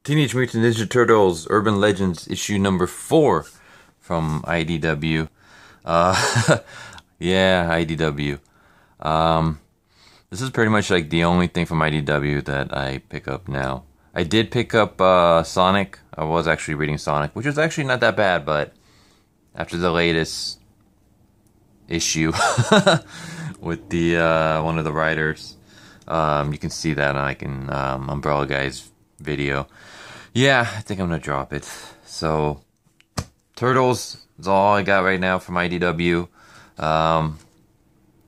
Teenage Mutant Ninja Turtles Urban Legends issue number 4 from IDW. Yeah, IDW. This is pretty much like the only thing from IDW that I pick up now. I did pick up Sonic. I was actually reading Sonic, which was actually not that bad, but after the latest issue with the one of the writers, you can see that like in Umbrella Guy's video. Yeah, I think I'm gonna drop it. So, Turtles is all I got right now from IDW. I'm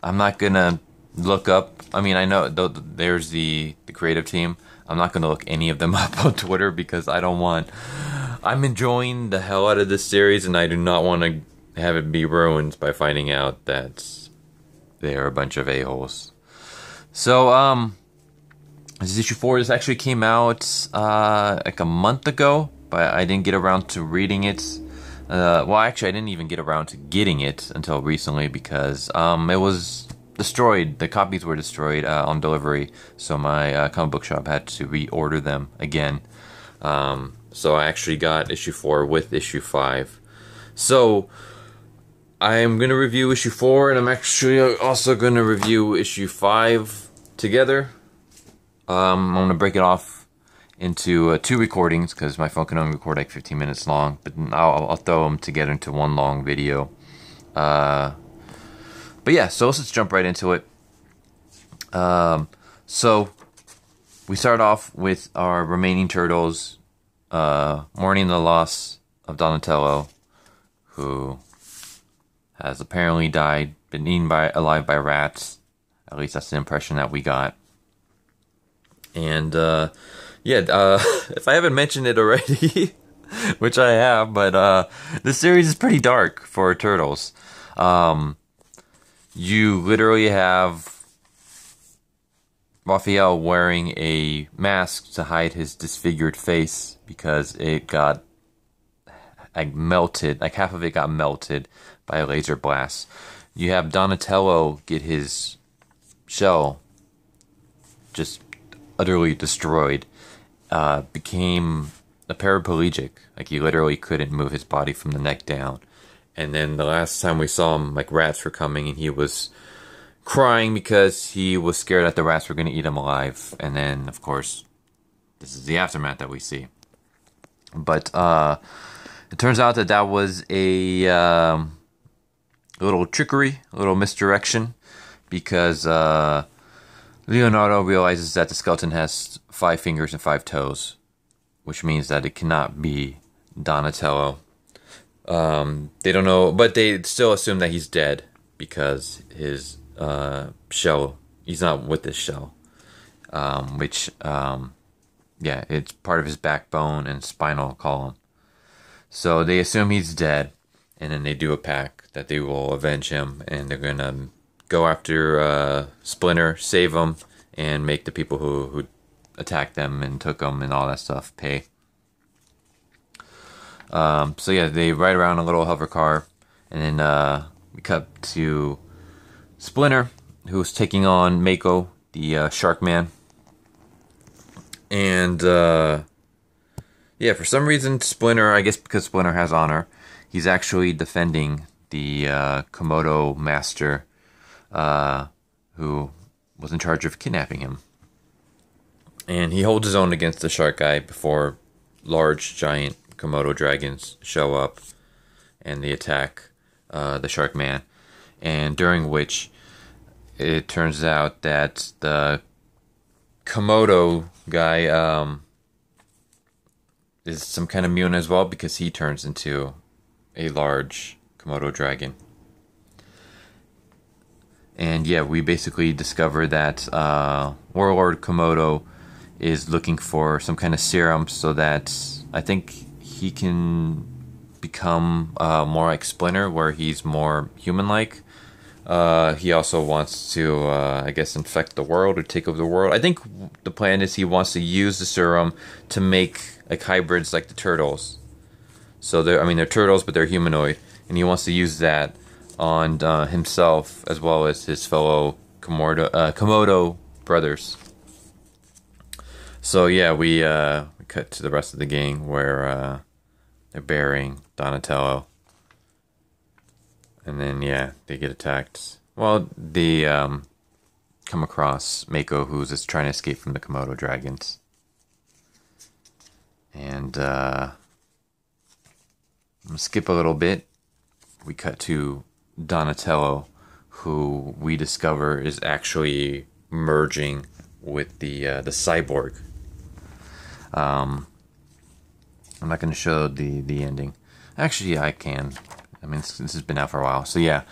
not gonna look up. I mean, I know there's the creative team. I'm not gonna look any of them up on Twitter because I don't want. I'm enjoying the hell out of this series, and I do not want to have it be ruined by finding out that they are a bunch of a-holes. So, this is issue 4. This actually came out like a month ago, but I didn't get around to reading it. Well, actually, I didn't even get around to getting it until recently because it was destroyed. The copies were destroyed on delivery, so my comic book shop had to reorder them again. So I actually got issue 4 with issue 5. So I'm going to review issue 4, and I'm actually also going to review issue 5 together. I'm going to break it off into 2 recordings because my phone can only record like 15 minutes long, but I'll throw them together into one long video. But yeah, so let's just jump right into it. So we start off with our remaining turtles mourning the loss of Donatello, who has apparently died, been eaten alive by rats. At least that's the impression that we got. And if I haven't mentioned it already, which I have, but this series is pretty dark for Turtles. You literally have Raphael wearing a mask to hide his disfigured face because it got like melted, like half of it got melted by a laser blast. You have Donatello get his shell just utterly destroyed, became a paraplegic, like he literally couldn't move his body from the neck down. And then the last time we saw him, like rats were coming and he was crying because he was scared that the rats were going to eat him alive. And then, of course, this is the aftermath that we see. But it turns out that that was a little trickery, a little misdirection, because Leonardo realizes that the skeleton has 5 fingers and 5 toes, which means that it cannot be Donatello. They don't know, but they still assume that he's dead because his shell, he's not with his shell, which, yeah, it's part of his backbone and spinal column. So they assume he's dead, and then they do a pact that they will avenge him, and they're gonna go after Splinter, save him, and make the people who attacked them and took them and all that stuff pay. So yeah, they ride around a little hover car, and then we cut to Splinter, who's taking on Mako, the Shark Man. And yeah, for some reason Splinter, I guess because Splinter has honor, he's actually defending the Komodo master, who was in charge of kidnapping him. And he holds his own against the shark guy before large, giant Komodo dragons show up and they attack the Shark Man. And during which it turns out that the Komodo guy is some kind of mutant as well, because he turns into a large Komodo dragon. And yeah, we basically discover that Warlord Komodo is looking for some kind of serum so that I think he can become more like Splinter, where he's more human-like. He also wants to, I guess, infect the world or take over the world. I think the plan is he wants to use the serum to make like hybrids like the turtles. So they're turtles, but they're humanoid, and he wants to use that on himself as well as his fellow Komodo brothers. So yeah, we cut cut to the rest of the gang where they're burying Donatello. And then, yeah, they get attacked. Well, they come across Mako, who's just trying to escape from the Komodo dragons. And I'm going to skip a little bit. We cut to Donatello, who we discover is actually merging with the cyborg. I'm not going to show the ending. Actually, yeah, I can. I mean, this has been out for a while. So, yeah.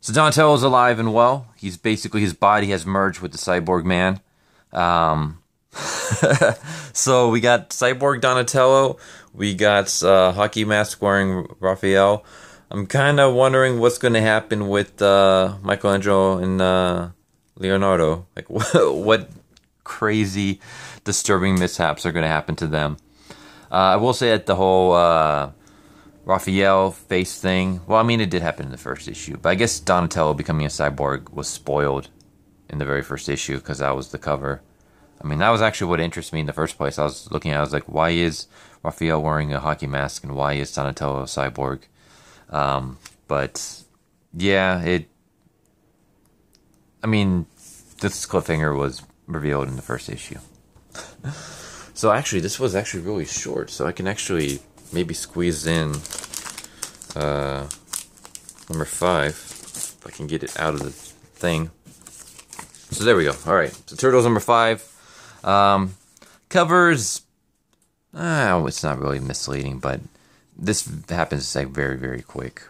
So, Donatello's alive and well. He's basically, his body has merged with the cyborg man. So, we got cyborg Donatello. We got hockey mask wearing Raphael. I'm kind of wondering what's going to happen with Michelangelo and Leonardo. Like, what crazy, disturbing mishaps are going to happen to them. I will say that the whole Raphael face thing, well, I mean, it did happen in the first issue, but I guess Donatello becoming a cyborg was spoiled in the very first issue because that was the cover. I mean, that was actually what interested me in the first place. I was looking at it, I was like, why is Raphael wearing a hockey mask and why is Donatello a cyborg? But yeah, I mean, this cliffhanger was revealed in the first issue. So actually, this was actually really short, so I can actually maybe squeeze in number 5 if I can get it out of the thing. So there we go. All right, so Turtles number 5 covers. It's not really misleading, but this happens like very, very quick.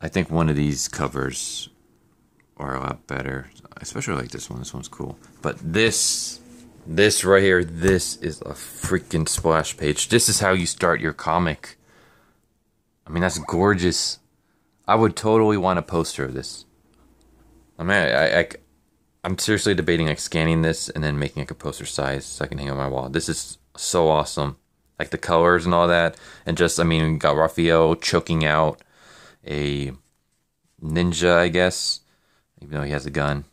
I think one of these covers are a lot better, especially like this one. This one's cool, but this right here, this is a freaking splash page. This is how you start your comic. I mean, that's gorgeous. I would totally want a poster of this. I mean, I'm seriously debating like scanning this and then making like a poster size so I can hang on my wall. This is so awesome. Like the colors and all that. And just, I mean, we got Raphael choking out a ninja, I guess, even though he has a gun.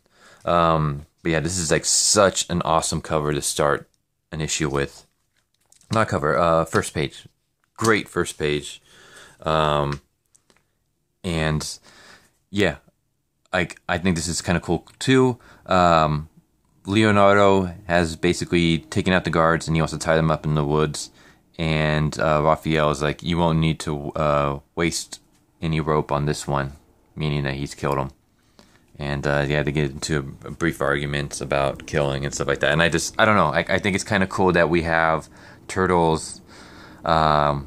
But yeah, this is like such an awesome cover to start an issue with. Not cover, first page. Great first page. And yeah, I think this is kind of cool too. Leonardo has basically taken out the guards and he wants to tie them up in the woods. And Raphael is like, you won't need to waste any rope on this one, meaning that he's killed him. And yeah, they get into a brief argument about killing and stuff like that. And I don't know. I think it's kind of cool that we have Turtles kind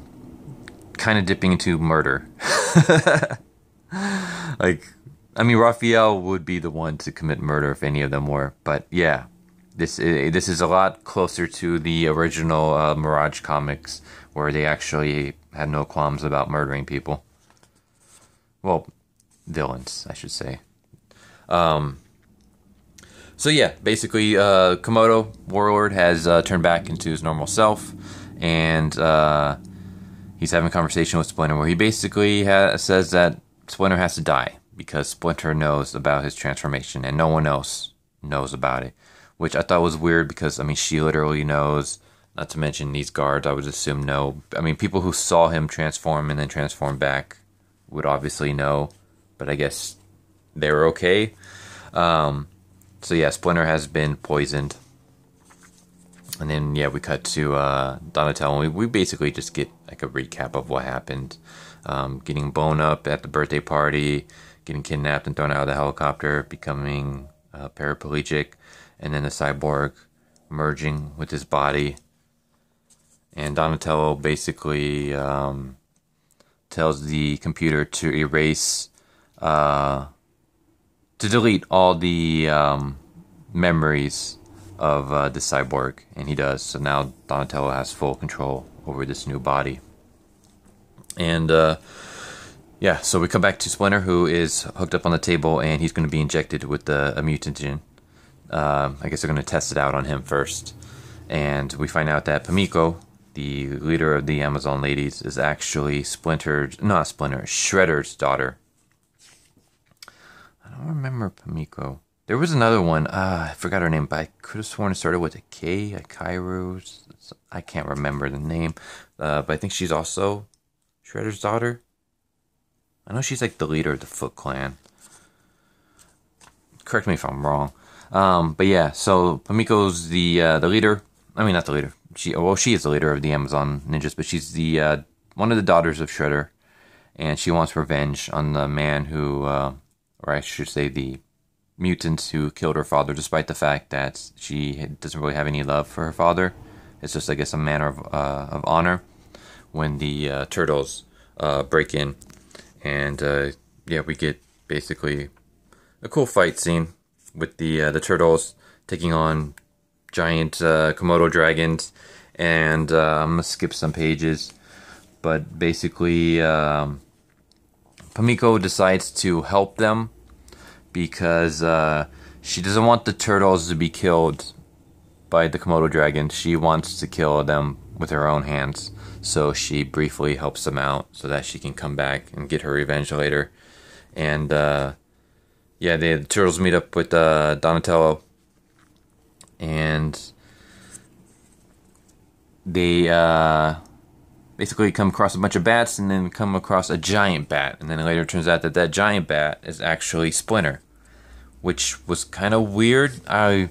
of dipping into murder. Like, I mean, Raphael would be the one to commit murder if any of them were. But yeah, this is a lot closer to the original Mirage comics, where they actually had no qualms about murdering people. Well, villains, I should say. So yeah, basically, Komodo Warlord has turned back into his normal self, and he's having a conversation with Splinter where he basically says that Splinter has to die because Splinter knows about his transformation and no one else knows about it, which I thought was weird because, I mean, she literally knows, not to mention these guards, I would assume know. I mean, people who saw him transform and then transform back would obviously know, but I guess they were okay. So yeah, Splinter has been poisoned. And then, yeah, we cut to Donatello, and we basically just get like a recap of what happened. Getting blown up at the birthday party, getting kidnapped and thrown out of the helicopter, becoming paraplegic, and then the cyborg merging with his body. And Donatello basically tells the computer to erase, to delete all the memories of the cyborg, and he does. So now Donatello has full control over this new body. And yeah, so we come back to Splinter, who is hooked up on the table, and he's going to be injected with a mutagen. I guess they're going to test it out on him first. And we find out that Pamiko, the leader of the Amazon ladies, is actually Shredder's daughter. I don't remember Pamiko. There was another one. I forgot her name, but I could have sworn it started with a K, a Kairos, So I can't remember the name, but I think she's also Shredder's daughter. I know she's like the leader of the Foot Clan. Correct me if I'm wrong. But yeah, so Pamiko's the leader. I mean, not the leader. She is the leader of the Amazon Ninjas, but she's the one of the daughters of Shredder, and she wants revenge on the man who, or I should say, the mutants who killed her father, despite the fact that she doesn't really have any love for her father. It's just, I guess, a matter of honor. When the turtles break in, and yeah, we get basically a cool fight scene with the turtles taking on giant Komodo dragons, and I'm gonna skip some pages, but basically Pamiko decides to help them because she doesn't want the turtles to be killed by the Komodo dragons. She wants to kill them with her own hands, so she briefly helps them out so that she can come back and get her revenge later. And yeah, the turtles meet up with Donatello, and they basically come across a bunch of bats, and then come across a giant bat, and then it later turns out that that giant bat is actually Splinter, which was kind of weird. I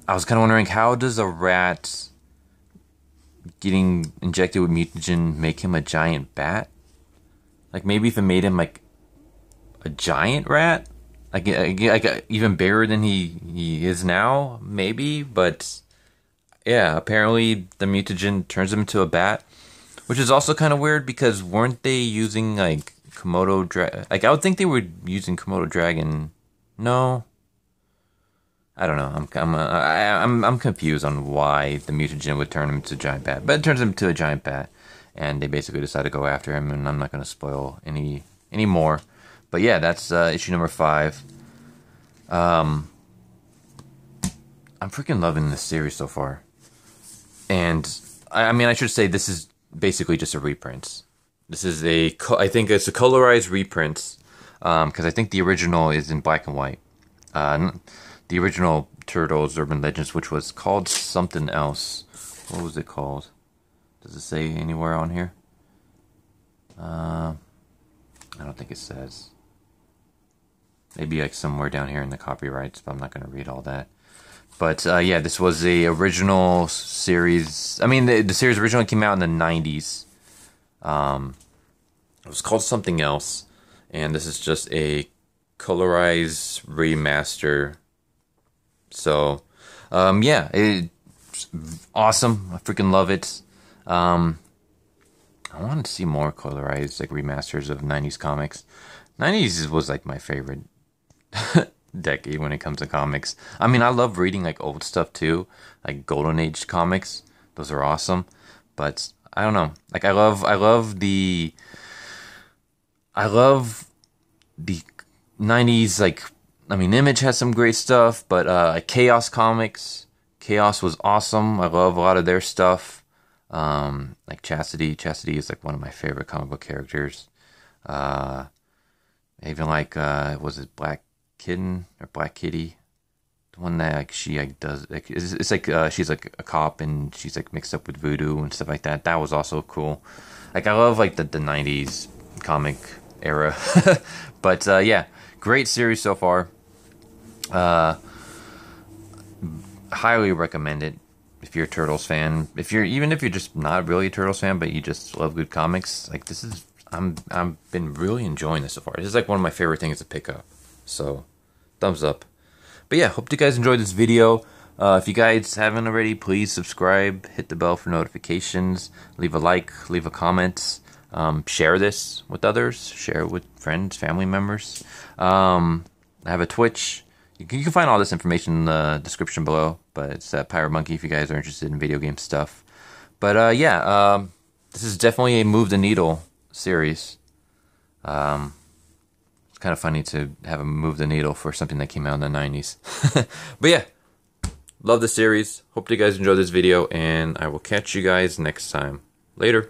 was kind of wondering, how does a rat getting injected with mutagen make him a giant bat? Like, maybe if it made him like a giant rat, like even bigger than he is now, maybe. But yeah, apparently the mutagen turns him into a bat, which is also kind of weird because weren't they using like Komodo dragon? Like, I would think they were using Komodo dragon. No, I don't know. I'm confused on why the mutagen would turn him into a giant bat, but it turns him into a giant bat, and they basically decide to go after him. And I'm not going to spoil any more. But yeah, that's issue number 5. I'm freaking loving this series so far. And I mean, I should say this is basically just a reprint. This is I think it's a colorized reprint, because I think the original is in black and white. The original Turtles Urban Legends, which was called something else. What was it called? Does it say anywhere on here? I don't think it says. Maybe like somewhere down here in the copyrights, but I'm not going to read all that. But yeah, this was the original series. I mean, the series originally came out in the 90s. It was called something else, and this is just a colorized remaster. So, yeah, it's awesome. I freaking love it. I wanted to see more colorized like remasters of 90s comics. 90s was like my favorite decade when it comes to comics. I mean, I love reading like old stuff too, like Golden Age comics. Those are awesome. But I don't know. Like, I love the 90s. Like, I mean, Image has some great stuff, but like Chaos Comics, Chaos was awesome. I love a lot of their stuff. Like Chastity is like one of my favorite comic book characters. Even like was it Black Kitten or Black Kitty? The one that like she like does like it's like she's like a cop and she's like mixed up with voodoo and stuff like that. That was also cool. Like, I love like the 90s comic era. But yeah, great series so far. Highly recommend it if you're a Turtles fan. Even if you're just not really a Turtles fan, but you just love good comics, like, this is I've been really enjoying this so far. This is like one of my favorite things to pick up. So, thumbs up. But yeah, hope you guys enjoyed this video. If you guys haven't already, please subscribe, hit the bell for notifications, leave a like, leave a comment, share this with others, share it with friends, family members. I have a Twitch. You can find all this information in the description below, but it's Pirate Monkey if you guys are interested in video game stuff. But yeah, this is definitely a move the needle series. It's kind of funny to have a move the needle for something that came out in the 90s. But yeah, love the series. Hope you guys enjoyed this video, and I will catch you guys next time. Later.